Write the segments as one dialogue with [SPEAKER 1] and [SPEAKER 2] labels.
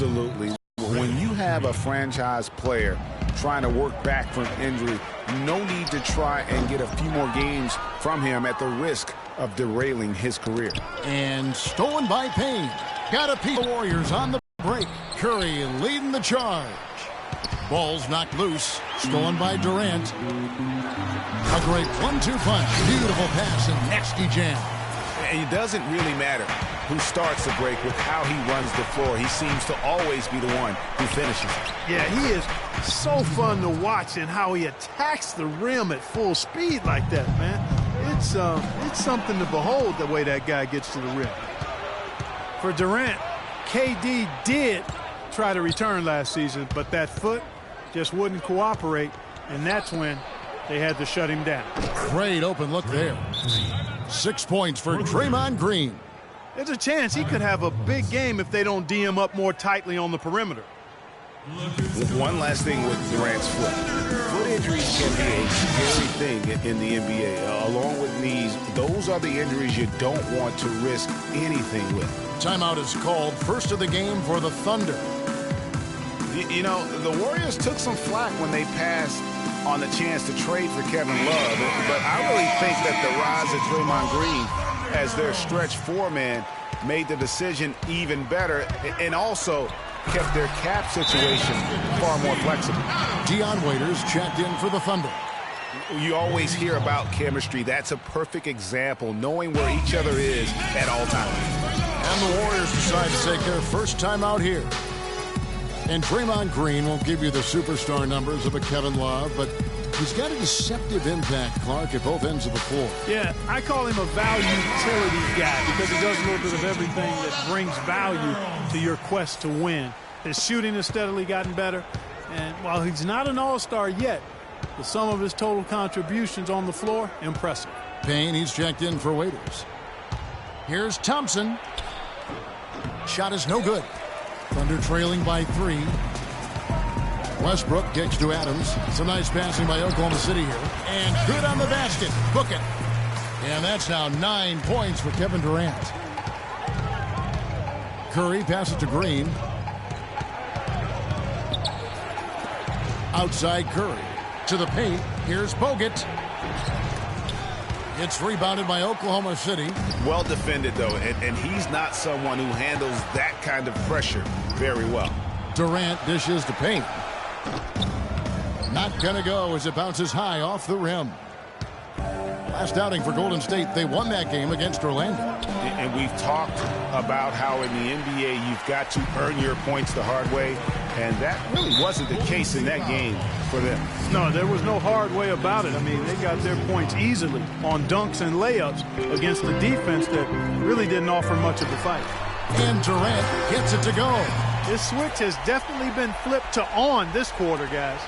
[SPEAKER 1] Absolutely. When you have a franchise player trying to work back from injury, no need to try and get a few more games from him at the risk of derailing his career.
[SPEAKER 2] And stolen by Payne. Got a piece of Warriors on the break. Curry leading the charge. Ball's knocked loose. Stolen by Durant. A great 1-2 punch. Beautiful pass and nasty jam.
[SPEAKER 1] And it doesn't really matter who starts the break with how he runs the floor. He seems to always be the one who finishes it.
[SPEAKER 3] Yeah, he is so fun to watch and how he attacks the rim at full speed like that, man. It's something to behold the way that guy gets to the rim. For Durant, KD did try to return last season, but that foot just wouldn't cooperate, and that's when they had to shut him down.
[SPEAKER 2] Great open look there. 6 points for Draymond Green.
[SPEAKER 3] There's a chance he could have a big game if they don't D him up more tightly on the perimeter.
[SPEAKER 1] One last thing with Durant's foot. Foot injuries can be a scary thing in the NBA. Along with knees, those are the injuries you don't want to risk anything with.
[SPEAKER 2] Timeout is called. First of the game for the Thunder.
[SPEAKER 1] You know, the Warriors took some flack when they passed on the chance to trade for Kevin Love, but I really think that the rise of Draymond Green as their stretch four-man made the decision even better and also kept their cap situation far more flexible.
[SPEAKER 2] Dion Waiters checked in for the Thunder.
[SPEAKER 1] You always hear about chemistry. That's a perfect example, knowing where each other is at all times.
[SPEAKER 2] And the Warriors decide to take their first time out here. And Draymond Green won't give you the superstar numbers of a Kevin Love, but he's got a deceptive impact, Clark, at both ends of the floor.
[SPEAKER 3] Yeah, I call him a value utility guy because he does a little bit of everything that brings value to your quest to win. His shooting has steadily gotten better, and while he's not an all-star yet, the sum of his total contributions on the floor, impressive.
[SPEAKER 2] Payne, he's checked in for Waiters. Here's Thompson. Shot is no good. Thunder trailing by 3. Westbrook kicks to Adams. It's a nice passing by Oklahoma City here. And good on the basket. Book it. And that's now 9 points for Kevin Durant. Curry passes to Green. Outside Curry. To the paint. Here's Bogut. It's rebounded by Oklahoma City.
[SPEAKER 1] Well defended, though, and he's not someone who handles that kind of pressure very well.
[SPEAKER 2] Durant dishes to Payne. Not gonna go as it bounces high off the rim. Last outing for Golden State, they won that game against Orlando.
[SPEAKER 1] And we've talked about how in the NBA you've got to earn your points the hard way, and that really wasn't the case in that game for them.
[SPEAKER 3] No, there was no hard way about it. I mean, they got their points easily on dunks and layups against the defense that really didn't offer much of a fight.
[SPEAKER 2] And Durant gets it to go.
[SPEAKER 3] This switch has definitely been flipped to on this quarter, guys.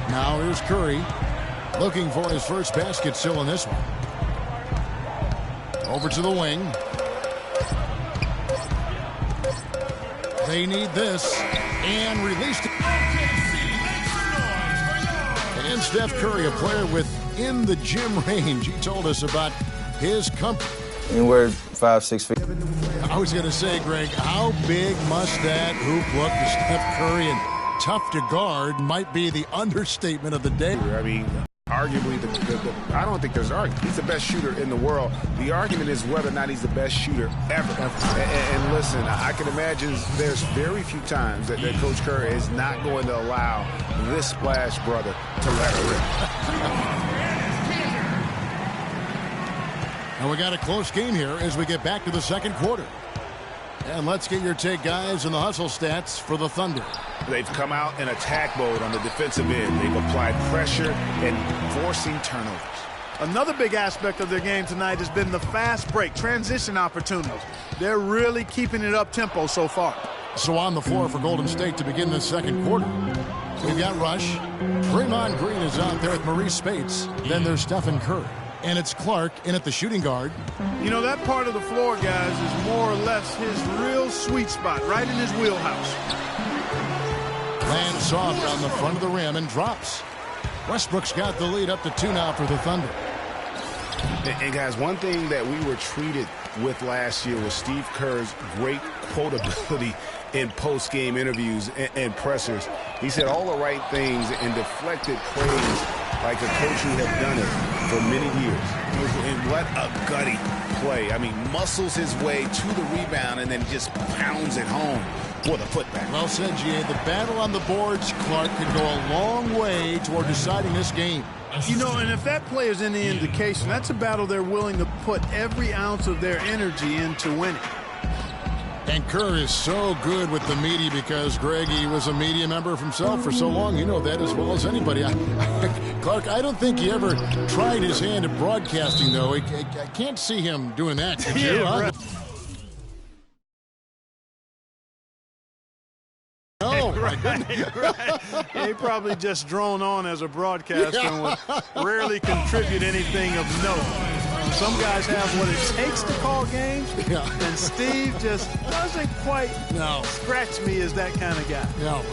[SPEAKER 2] Now here's Curry looking for his first basket still in this one. Over to the wing. They need this. And released it. And Steph Curry, a player within the gym range. He told us about his comfort.
[SPEAKER 4] Anywhere 5, 6 feet.
[SPEAKER 2] I was going to say, Greg, how big must that hoop look to Steph Curry? And tough to guard might be the understatement of the day.
[SPEAKER 1] I mean, arguably, I don't think there's an argument. He's the best shooter in the world. The argument is whether or not he's the best shooter ever. And listen, I can imagine there's very few times that Coach Curry is not going to allow this splash brother to let her rip.
[SPEAKER 2] And we got a close game here as we get back to the second quarter. And let's get your take, guys, on the hustle stats for the Thunder.
[SPEAKER 1] They've come out in attack mode on the defensive end. They've applied pressure and forcing turnovers.
[SPEAKER 3] Another big aspect of their game tonight has been the fast break, transition opportunities. They're really keeping it up tempo so far.
[SPEAKER 2] So on the floor for Golden State to begin the second quarter. We've got Rush. Draymond Green is out there with Maurice Spates. Then there's Stephen Curry. And it's Clark in at the shooting guard.
[SPEAKER 3] You know, that part of the floor, guys, is more or less his real sweet spot, right in his wheelhouse.
[SPEAKER 2] Lands soft on the front of the rim and drops. Westbrook's got the lead up to 2 now for the Thunder.
[SPEAKER 1] And guys, one thing that we were treated with last year was Steve Kerr's great quotability in post-game interviews and pressers. He said all the right things and deflected praise like a coach who had done it for many years. And what a gutty play. I mean, muscles his way to the rebound and then just pounds it home for the putback.
[SPEAKER 2] Well said, G.A. The battle on the boards, Clark, could go a long way toward deciding this game.
[SPEAKER 3] You know, and if that play is any indication, that's a battle they're willing to put every ounce of their energy into winning.
[SPEAKER 2] And Kerr is so good with the media because, Greg, he was a media member himself for so long. You know that as well as anybody. Clark, I don't think he ever tried his hand at broadcasting, though. I can't see him doing that. Could you?
[SPEAKER 3] Yeah, right.
[SPEAKER 2] No,
[SPEAKER 3] right. Yeah, he probably just drone on as a broadcaster and would rarely contribute anything of note. Some guys have what it takes to call games, and Steve just doesn't quite scratch me as that kind of guy.
[SPEAKER 2] No.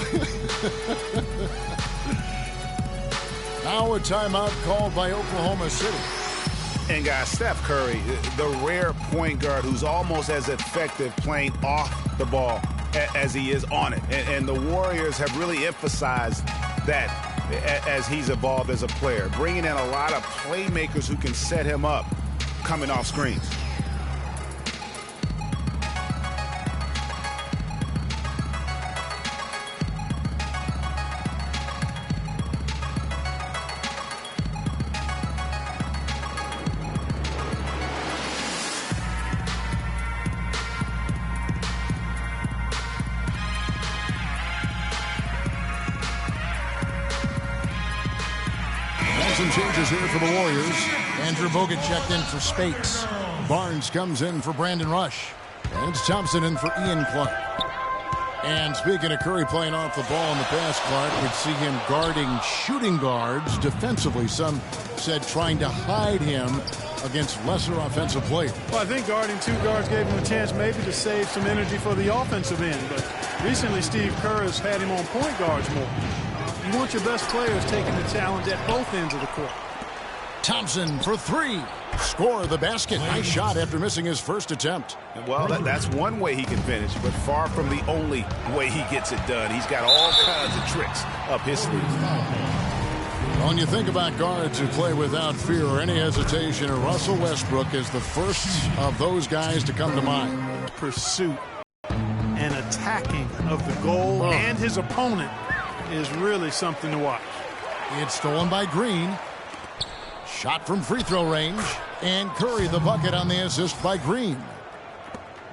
[SPEAKER 2] Now a timeout called by Oklahoma City.
[SPEAKER 1] And guys, Steph Curry, the rare point guard who's almost as effective playing off the ball as he is on it. And the Warriors have really emphasized that as he's evolved as a player, bringing in a lot of playmakers who can set him up coming off screens.
[SPEAKER 2] Some changes here for the Warriors. Andrew Bogut checked in for Spates. Barnes comes in for Brandon Rush. And it's Thompson in for Ian Clark. And speaking of Curry playing off the ball in the past, Clark would see him guarding shooting guards defensively. Some said trying to hide him against lesser offensive players.
[SPEAKER 3] Well, I think guarding two guards gave him a chance maybe to save some energy for the offensive end. But recently Steve Kerr has had him on point guards more. You want your best players taking the challenge at both ends of the court.
[SPEAKER 2] Thompson for three. Score the basket. Nice shot after missing his first attempt.
[SPEAKER 1] Well, that's one way he can finish, but far from the only way he gets it done. He's got all kinds of tricks up his sleeve.
[SPEAKER 2] When you think about guards who play without fear or any hesitation, Russell Westbrook is the first of those guys to come to mind.
[SPEAKER 3] Pursuit and attacking of the goal and his opponent is really something to watch.
[SPEAKER 2] It's stolen by Green. Shot from free throw range. And Curry the bucket on the assist by Green.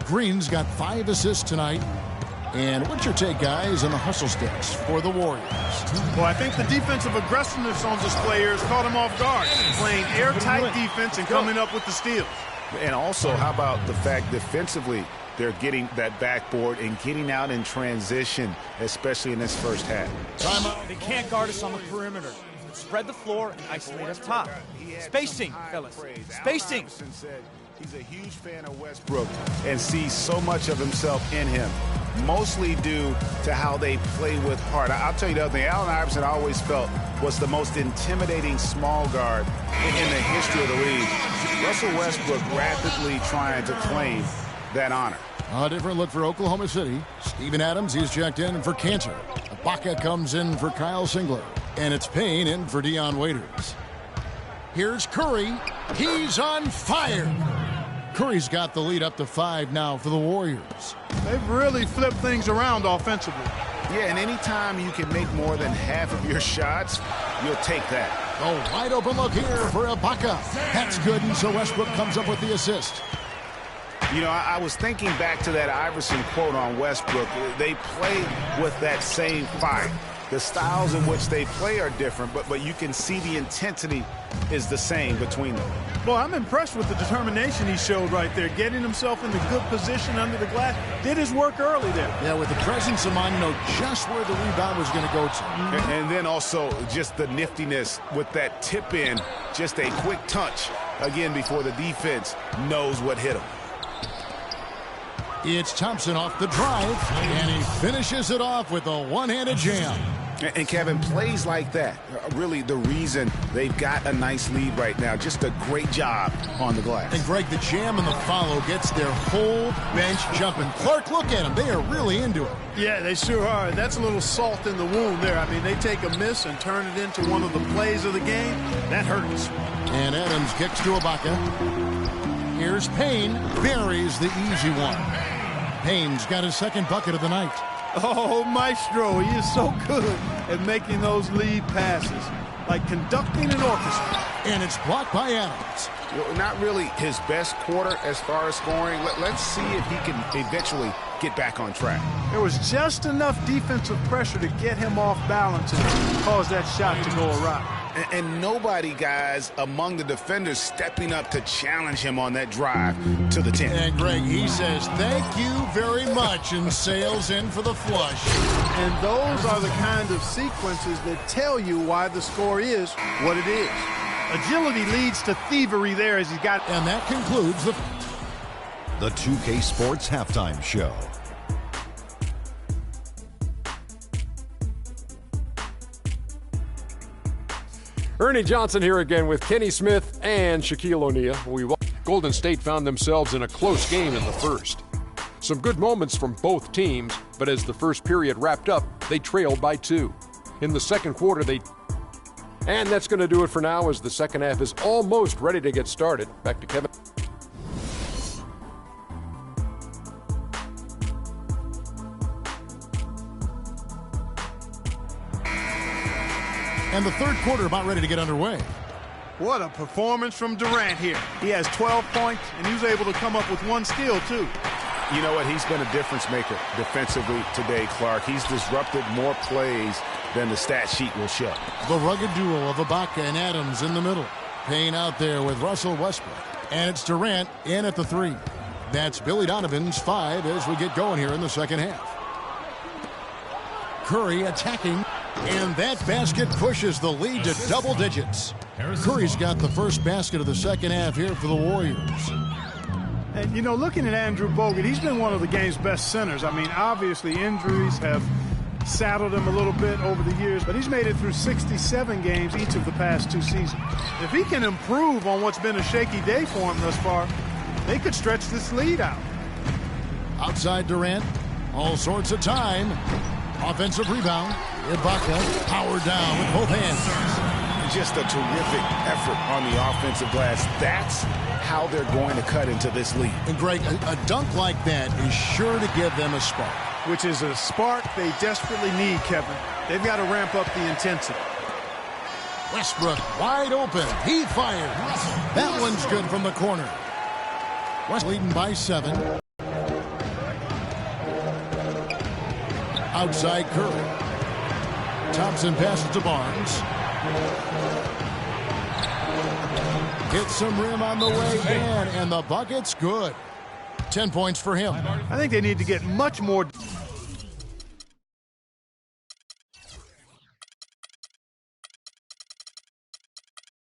[SPEAKER 2] Green's got 5 assists tonight. And what's your take, guys, on the hustle sticks for the Warriors?
[SPEAKER 3] Well, I think the defensive aggressiveness on display here has caught him off guard. Playing airtight defense and coming up with the steals.
[SPEAKER 1] And also, how about the fact defensively, they're getting that backboard and getting out in transition, especially in this first half.
[SPEAKER 5] They can't guard us on the perimeter. Spread the floor and isolate us top. Spacing, fellas. Spacing.
[SPEAKER 1] He's a huge fan of Westbrook and sees so much of himself in him, mostly due to how they play with heart. I'll tell you the other thing, Allen Iverson I always felt was the most intimidating small guard in the history of the league. Russell Westbrook rapidly trying to claim that honor.
[SPEAKER 2] A different look for Oklahoma City. Steven Adams, he's checked in for Cantor. Ibaka comes in for Kyle Singler. And it's Payne in for Dion Waiters. Here's Curry. He's on fire. Curry's got the lead up to 5 now for the Warriors.
[SPEAKER 3] They've really flipped things around offensively.
[SPEAKER 1] Yeah, and anytime you can make more than half of your shots, you'll take that.
[SPEAKER 2] A wide open look here for Ibaka. That's good, and so Westbrook comes up with the assist.
[SPEAKER 1] You know, I was thinking back to that Iverson quote on Westbrook. They play with that same fire. The styles in which they play are different, but you can see the intensity is the same between them.
[SPEAKER 3] Well, I'm impressed with the determination he showed right there, getting himself in the good position under the glass. Did his work early there.
[SPEAKER 2] Yeah, with the presence of mind, know just where the rebound was going to go to.
[SPEAKER 1] And then also just the niftiness with that tip in, just a quick touch, again, before the defense knows what hit him.
[SPEAKER 2] It's Thompson off the drive, and he finishes it off with a one-handed jam.
[SPEAKER 1] And Kevin, plays like that are really the reason they've got a nice lead right now. Just a great job on the glass.
[SPEAKER 2] And Greg, the jam and the follow gets their whole bench jumping. Clark, look at them. They are really into it.
[SPEAKER 3] Yeah, they sure are. That's a little salt in the wound there. I mean, they take a miss and turn it into one of the plays of the game. That hurts.
[SPEAKER 2] And Adams kicks to Ibaka. Here's Payne. Buries the easy one. Payne's got his second bucket of the night.
[SPEAKER 3] Oh, Maestro, he is so good at making those lead passes, like conducting an orchestra.
[SPEAKER 2] And it's blocked by Adams.
[SPEAKER 1] Not really his best quarter as far as scoring. Let's see if he can eventually get back on track.
[SPEAKER 3] There was just enough defensive pressure to get him off balance and cause that shot to go awry.
[SPEAKER 1] And nobody, guys, among the defenders stepping up to challenge him on that drive to the 10.
[SPEAKER 2] And Greg, he says, thank you very much, and sails in for the flush.
[SPEAKER 3] And those are the kind of sequences that tell you why the score is what it is. Agility leads to thievery there as he got.
[SPEAKER 2] And that concludes the
[SPEAKER 6] 2K Sports Halftime Show.
[SPEAKER 7] Ernie Johnson here again with Kenny Smith and Shaquille O'Neal. Golden State found themselves in a close game in the first. Some good moments from both teams, but as the first period wrapped up, they trailed by 2. In the second quarter, And that's going to do it for now as the second half is almost ready to get started. Back to Kevin.
[SPEAKER 2] And the third quarter about ready to get underway.
[SPEAKER 3] What a performance from Durant here. He has 12 points, and he was able to come up with 1 steal, too.
[SPEAKER 1] You know what? He's been a difference maker defensively today, Clark. He's disrupted more plays than the stat sheet will show.
[SPEAKER 2] The rugged duo of Ibaka and Adams in the middle. Payne out there with Russell Westbrook. And it's Durant in at the 3. That's Billy Donovan's 5 as we get going here in the second half. Curry attacking. And that basket pushes the lead to double digits. Curry's got the first basket of the second half here for the Warriors.
[SPEAKER 3] And, you know, looking at Andrew Bogut, he's been one of the game's best centers. I mean, obviously injuries have saddled him a little bit over the years, but he's made it through 67 games each of the past 2 seasons. If he can improve on what's been a shaky day for him thus far, they could stretch this lead out.
[SPEAKER 2] Outside Durant, all sorts of time. Offensive rebound. Ibaka powered down with both hands.
[SPEAKER 1] Just a terrific effort on the offensive glass. That's how they're going to cut into this lead.
[SPEAKER 2] And Greg, a dunk like that is sure to give them a spark.
[SPEAKER 3] Which is a spark they desperately need, Kevin. They've got to ramp up the intensity.
[SPEAKER 2] Westbrook wide open. He fired. That one's good from the corner. West leading by 7. Outside Curry. Thompson passes to Barnes. Hits some rim on the way in, and the bucket's good. 10 points for him.
[SPEAKER 3] I think they need to get much more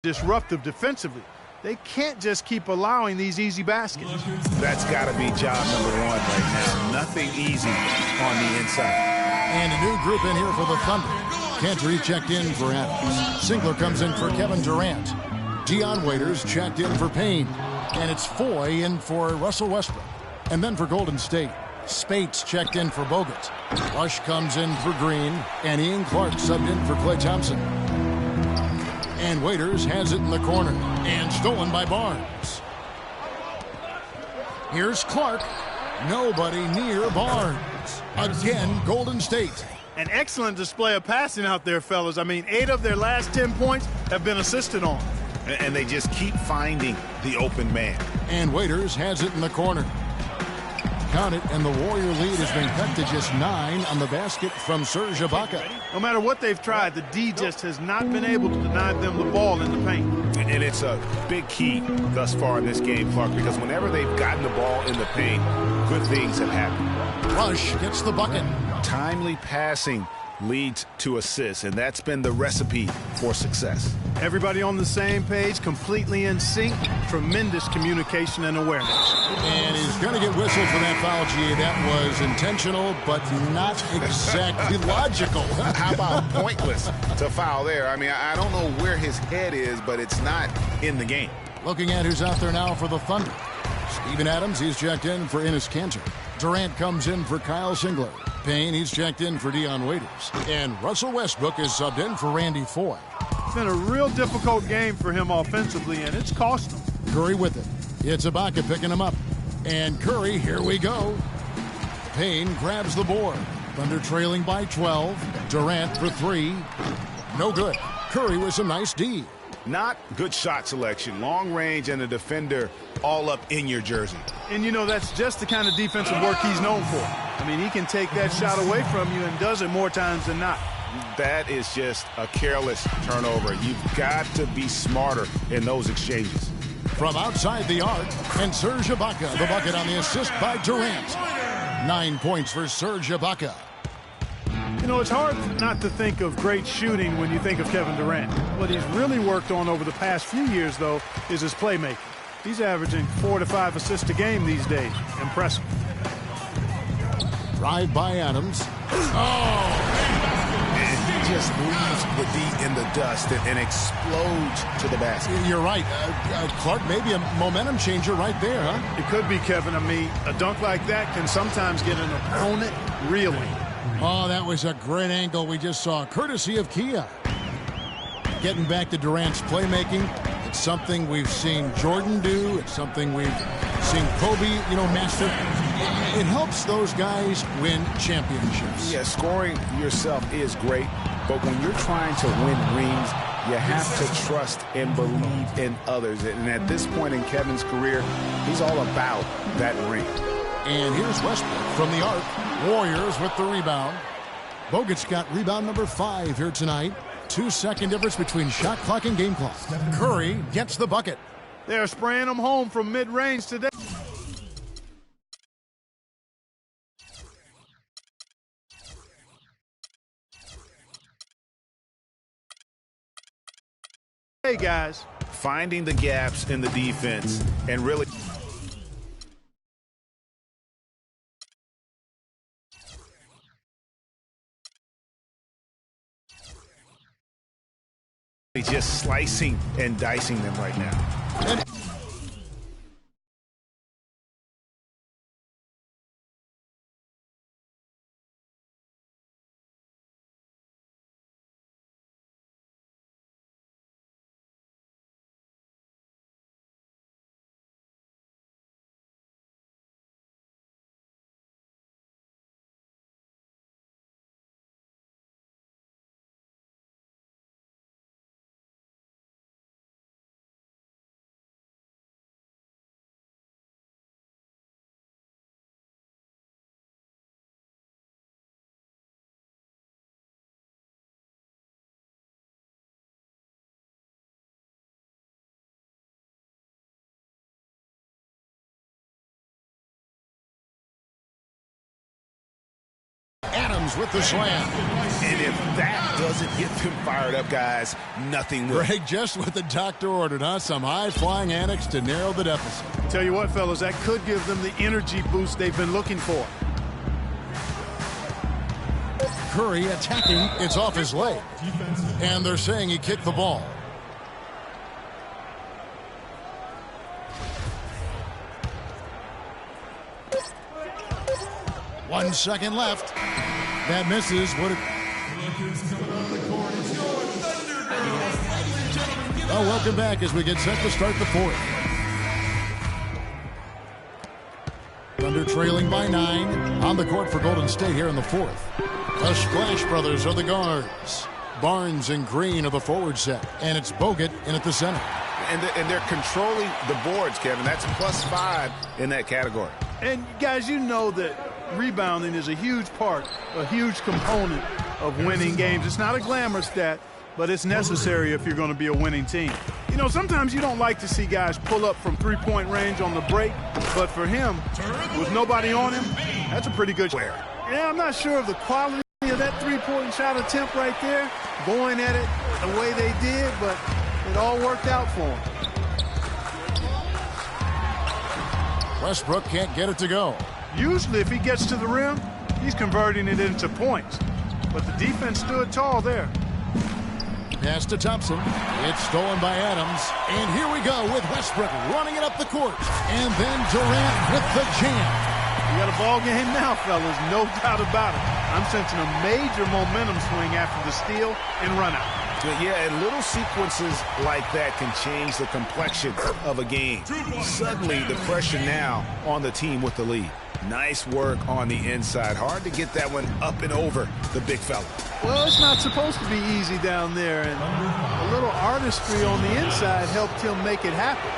[SPEAKER 3] disruptive defensively. They can't just keep allowing these easy baskets.
[SPEAKER 1] That's got to be job number 1 right now. Nothing easy on the inside.
[SPEAKER 2] And a new group in here for the Thunder. Cantor checked in for Adams. Singler comes in for Kevin Durant. Dion Waiters checked in for Payne. And it's Foy in for Russell Westbrook. And then for Golden State, Spates checked in for Bogut. Rush comes in for Green. And Ian Clark subbed in for Klay Thompson. And Waiters has it in the corner. And stolen by Barnes. Here's Clark. Nobody near Barnes. Again, Golden State.
[SPEAKER 3] An excellent display of passing out there, fellas. I mean, 8 of their last 10 points have been assisted on.
[SPEAKER 1] And they just keep finding the open man.
[SPEAKER 2] And Waiters has it in the corner. Count it, and the Warrior lead has been cut to just 9 on the basket from Serge Ibaka.
[SPEAKER 3] No matter what they've tried, the D just has not been able to deny them the ball in the paint.
[SPEAKER 1] And it's a big key thus far in this game, Clark, because whenever they've gotten the ball in the paint, good things have happened.
[SPEAKER 2] Rush gets the bucket.
[SPEAKER 1] Timely passing leads to assists, and that's been the recipe for success.
[SPEAKER 3] Everybody on the same page, completely in sync. Tremendous communication and awareness.
[SPEAKER 2] And he's going to get whistled for that foul, G. That was intentional, but not exactly logical.
[SPEAKER 1] How about pointless to foul there? I mean, I don't know where his head is, but it's not in the game.
[SPEAKER 2] Looking at who's out there now for the Thunder. Steven Adams, he's checked in for Enes Kanter. Durant comes in for Kyle Singler. Payne, he's checked in for Dion Waiters. And Russell Westbrook is subbed in for Randy Foye.
[SPEAKER 3] It's been a real difficult game for him offensively, and it's cost him.
[SPEAKER 2] Curry with it. It's Ibaka picking him up. And Curry, here we go. Payne grabs the board. Thunder trailing by 12. Durant for 3. No good. Curry with a nice D.
[SPEAKER 1] Not good shot selection. Long range and a defender all up in your jersey.
[SPEAKER 3] And, you know, that's just the kind of defensive work he's known for. I mean, he can take that shot away from you and does it more times than not.
[SPEAKER 1] That is just a careless turnover. You've got to be smarter in those exchanges.
[SPEAKER 2] From outside the arc, and Serge Ibaka, the bucket on the assist by Durant. 9 points for Serge Ibaka.
[SPEAKER 3] You know, it's hard not to think of great shooting when you think of Kevin Durant. What he's really worked on over the past few years, though, is his playmaking. He's averaging 4 to 5 assists a game these days. Impressive.
[SPEAKER 2] Drive by Adams.
[SPEAKER 1] And he just leaves the D in the dust and explodes to the basket.
[SPEAKER 2] You're right. Clark, maybe a momentum changer right there, huh?
[SPEAKER 3] It could be, Kevin. I mean, a dunk like that can sometimes get an opponent reeling.
[SPEAKER 2] Oh, that was a great angle we just saw, courtesy of Kia. Getting back to Durant's playmaking, it's something we've seen Jordan do. It's something we've seen Kobe, master. It helps those guys win championships.
[SPEAKER 1] Yeah, scoring yourself is great, but when you're trying to win rings, you have to trust and believe in others. And at this point in Kevin's career, he's all about that ring.
[SPEAKER 2] And here's Westbrook from the arc. Warriors with the rebound. Bogut's got rebound number 5 here tonight. 2-second difference between shot clock and game clock. Curry gets the bucket.
[SPEAKER 3] They're spraying them home from mid-range today. Hey, guys.
[SPEAKER 1] Finding the gaps in the defense and really... just slicing and dicing them right now.
[SPEAKER 2] Adams with the slam.
[SPEAKER 1] And if that doesn't get them fired up, guys, nothing will.
[SPEAKER 2] Greg, just what the doctor ordered, huh? Some high-flying antics to narrow the deficit.
[SPEAKER 3] Tell you what, fellas, that could give them the energy boost they've been looking for.
[SPEAKER 2] Curry attacking. It's off his leg. And they're saying he kicked the ball. One second left. That misses. Well, welcome back as we get set to start the fourth. Thunder trailing by 9 on the court for Golden State here in the fourth. The Splash Brothers are the guards. Barnes and Green are the forward set. And it's Bogut in at the center.
[SPEAKER 1] And they're controlling the boards, Kevin. That's +5 in that category.
[SPEAKER 3] And, guys, you know that rebounding is a huge part, a huge component of winning games. It's not a glamour stat, but it's necessary if you're going to be a winning team. You know, sometimes you don't like to see guys pull up from three-point range on the break, but for him, with nobody on him, that's a pretty good shot. Yeah, I'm not sure of the quality of that three-point shot attempt right there, going at it the way they did, but It all worked out for him.
[SPEAKER 2] Westbrook can't get it to go.
[SPEAKER 3] Usually if he gets to the rim, he's converting it into points. But the defense stood tall there.
[SPEAKER 2] Pass to Thompson. It's stolen by Adams. And here we go with Westbrook running it up the court. And then Durant with the jam.
[SPEAKER 3] You got a ball game now, fellas. No doubt about it. I'm sensing a major momentum swing after the steal and run out.
[SPEAKER 1] Yeah, and little sequences like that can change the complexion of a game. Suddenly, the pressure now on the team with the lead. Nice work on the inside. Hard to get that one up and over the big fella.
[SPEAKER 3] Well, it's not supposed to be easy down there, and a little artistry on the inside helped him make it happen.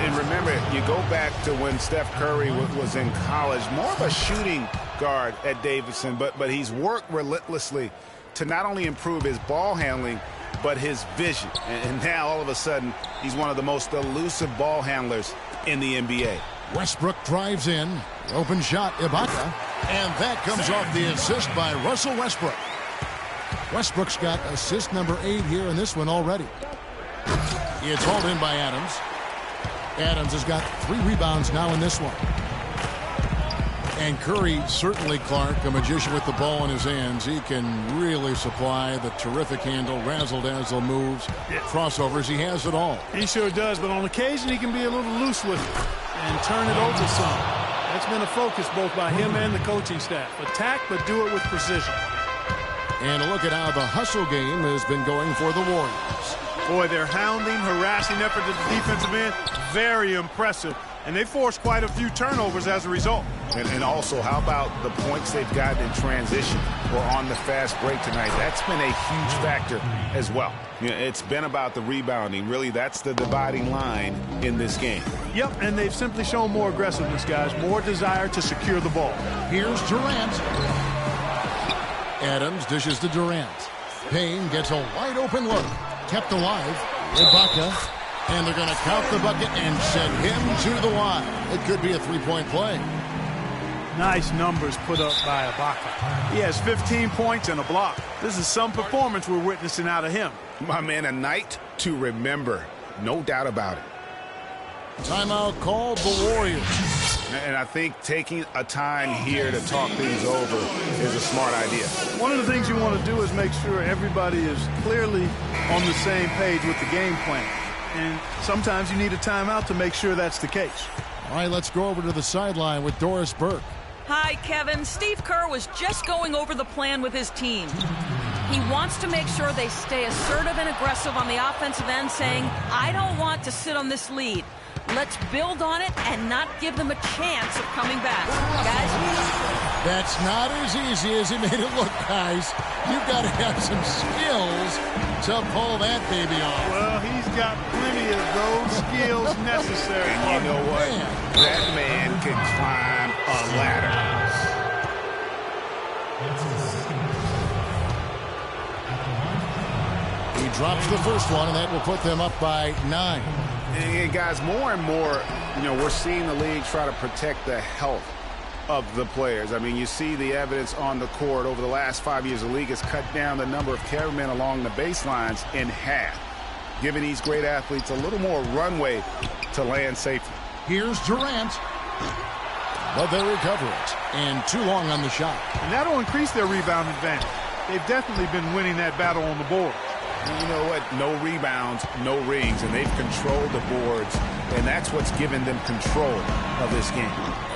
[SPEAKER 1] And remember, you go back to when Steph Curry was in college, more of a shooting guard at Davidson, but he's worked relentlessly to not only improve his ball handling, but his vision. And now, all of a sudden, he's one of the most elusive ball handlers in the NBA.
[SPEAKER 2] Westbrook drives in. Open shot, Ibaka. And that comes off the assist by Russell Westbrook. Westbrook's got assist number 8 here in this one already. It's hauled in by Adams. Adams has got 3 rebounds now in this one. And Curry, certainly, Clark, a magician with the ball in his hands. He can really supply the terrific handle, razzle-dazzle moves, crossovers. He has it all.
[SPEAKER 3] He sure does, but on occasion he can be a little loose with it and turn it over some. That's been a focus both by him and the coaching staff. Attack, but do it with precision.
[SPEAKER 2] And a look at how the hustle game has been going for the Warriors.
[SPEAKER 3] Boy, their hounding, harassing effort at the defensive end, very impressive. And they forced quite a few turnovers as a result.
[SPEAKER 1] And also, how about the points they've gotten in transition or on the fast break tonight? That's been a huge factor as well. You know, it's been about the rebounding. Really, that's the dividing line in this game.
[SPEAKER 3] Yep, and they've simply shown more aggressiveness, guys. More desire to secure the ball.
[SPEAKER 2] Here's Durant. Adams dishes to Durant. Payne gets a wide-open look. Kept alive. Ibaka. And they're going to count the bucket and send him to the line. It could be a 3-point play.
[SPEAKER 3] Nice numbers put up by Ibaka. He has 15 points and a block. This is some performance we're witnessing out of him.
[SPEAKER 1] My man, a night to remember. No doubt about it.
[SPEAKER 2] Timeout called the Warriors.
[SPEAKER 1] And I think taking a time here to talk things over is a smart idea.
[SPEAKER 3] One of the things you want to do is make sure everybody is clearly on the same page with the game plan. And sometimes you need a timeout to make sure that's the case.
[SPEAKER 2] All right, let's go over to the sideline with Doris Burke.
[SPEAKER 8] Hi, Kevin. Steve Kerr was just going over the plan with his team. He wants to make sure they stay assertive and aggressive on the offensive end, saying, I don't want to sit on this lead. Let's build on it and not give them a chance of coming back. Guys?
[SPEAKER 2] That's not as easy as he made it look, guys. You've got to have some skills to pull that baby off.
[SPEAKER 3] Well, he's got plenty of those skills necessary.
[SPEAKER 1] And you know what? That man can climb a ladder.
[SPEAKER 2] He drops the first one, and that will put them up by 9.
[SPEAKER 1] And guys, more and more, we're seeing the league try to protect the health of the players. I mean, you see the evidence on the court. Over the last 5 years, the league has cut down the number of cameramen along the baselines in half, giving these great athletes a little more runway to land safely.
[SPEAKER 2] Here's Durant. But they recover it. And too long on the shot.
[SPEAKER 3] And that'll increase their rebound advantage. They've definitely been winning that battle on the board.
[SPEAKER 1] And you know what? No rebounds, no rings, and they've controlled the boards, and that's what's given them control of this game.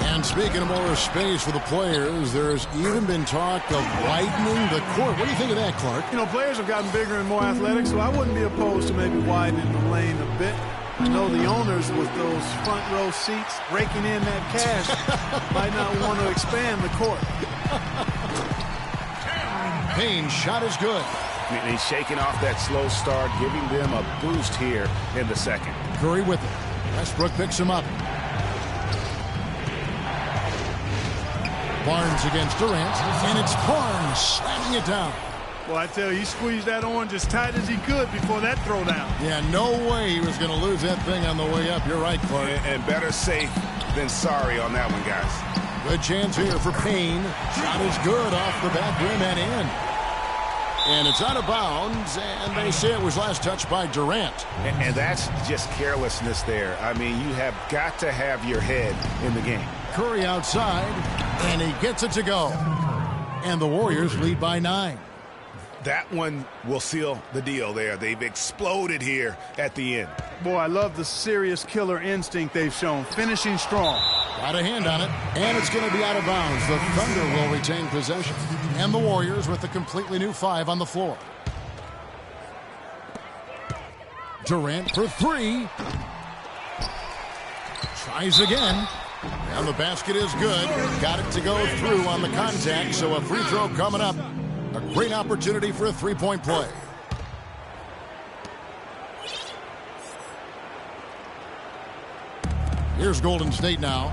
[SPEAKER 2] And speaking of more space for the players, there's even been talk of widening the court. What do you think of that, Clark?
[SPEAKER 3] Players have gotten bigger and more athletic, so I wouldn't be opposed to maybe widening the lane a bit. I know the owners with those front row seats raking in that cash might not want to expand the court.
[SPEAKER 2] Payne's shot is good.
[SPEAKER 1] And he's shaking off that slow start, giving them a boost here in the second.
[SPEAKER 2] Curry with it. Westbrook picks him up. Barnes against Durant, and it's Barnes slamming it down.
[SPEAKER 3] Well, I tell you, he squeezed that orange as tight as he could before that throwdown.
[SPEAKER 2] Yeah, no way he was going to lose that thing on the way up. You're right, Clark.
[SPEAKER 1] And better safe than sorry on that one, guys.
[SPEAKER 2] Good chance here for Payne. Shot is good off the back rim and in. And it's out of bounds, and they say it was last touched by Durant.
[SPEAKER 1] And that's just carelessness there. I mean, you have got to have your head in the game.
[SPEAKER 2] Curry outside, and he gets it to go. And the Warriors lead by 9.
[SPEAKER 1] That one will seal the deal there. They've exploded here at the end.
[SPEAKER 3] Boy, I love the serious killer instinct they've shown. Finishing strong.
[SPEAKER 2] Got a hand on it, and it's going to be out of bounds. The Thunder will retain possession. And the Warriors with a completely new 5 on the floor. Durant for 3. Tries again. And the basket is good. Got it to go through on the contact, so a free throw coming up. A great opportunity for a three-point play. Here's Golden State now.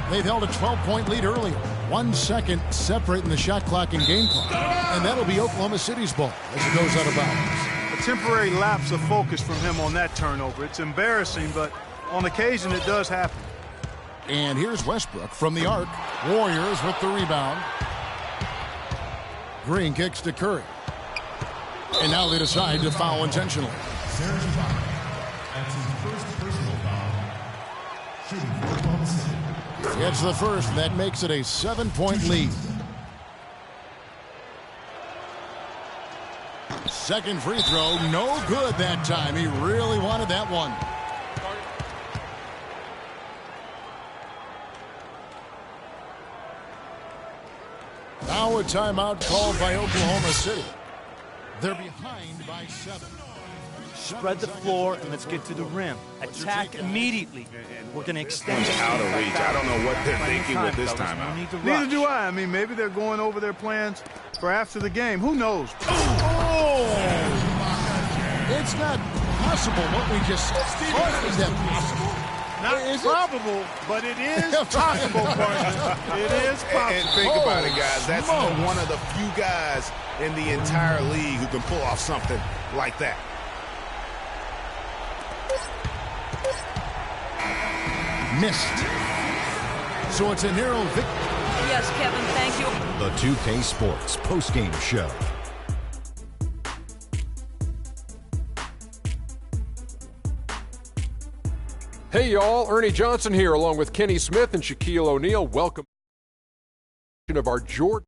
[SPEAKER 2] They've held a 12-point lead earlier. 1 second separating the shot clock and game clock. And that'll be Oklahoma City's ball as it goes out of bounds.
[SPEAKER 3] A temporary lapse of focus from him on that turnover. It's embarrassing, but on occasion it does happen.
[SPEAKER 2] And here's Westbrook from the arc. Warriors with the rebound. Green kicks to Curry. And now they decide to foul intentionally. It's the first. That makes it a 7-point lead. Second free throw, no good that time. He really wanted that one. Now a timeout called by Oklahoma City. They're behind by 7.
[SPEAKER 5] Spread the floor and let's get to the rim. Attack immediately. We're going to extend it
[SPEAKER 1] Out of reach. I don't know what they're thinking with this timeout.
[SPEAKER 3] Neither do I. I mean, maybe they're going over their plans for after the game. Who knows?
[SPEAKER 2] Oh! It's not possible what we just saw. Is that possible?
[SPEAKER 3] Not probable, but it is possible, partner. It is possible.
[SPEAKER 1] And think about it, guys. That's one of the few guys in the entire league who can pull off something like that.
[SPEAKER 2] Missed. So it's a narrow victory.
[SPEAKER 8] Yes, Kevin, thank you.
[SPEAKER 6] The 2K Sports postgame show.
[SPEAKER 7] Hey, y'all. Ernie Johnson here along with Kenny Smith and Shaquille O'Neal. Welcome to our Jordan